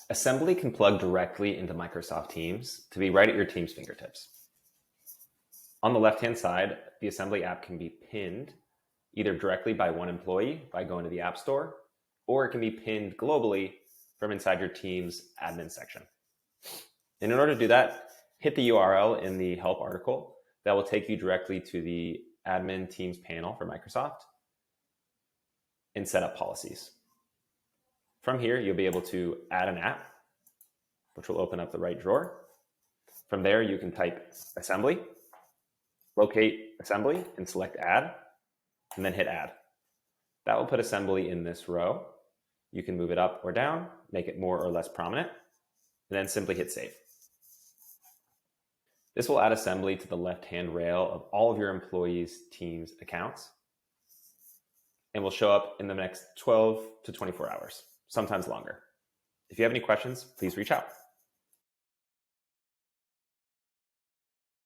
Assembly can plug directly into Microsoft Teams to be right at your team's fingertips. On the left-hand side, the Assembly app can be pinned either directly by one employee by going to the App Store, or it can be pinned globally from inside your team's admin section. And in order to do that, hit the URL in the help article that will take you directly to the admin Teams panel for Microsoft and set up policies. From here, you'll be able to add an app, which will open up the right drawer. From there, you can type assembly, locate assembly, and select add, and then hit add. That will put assembly in this row. You can move it up or down, make it more or less prominent, and then simply hit save. This will add assembly to the left-hand rail of all of your employees' Teams accounts and will show up in the next 12 to 24 hours, sometimes longer. If you have any questions, please reach out.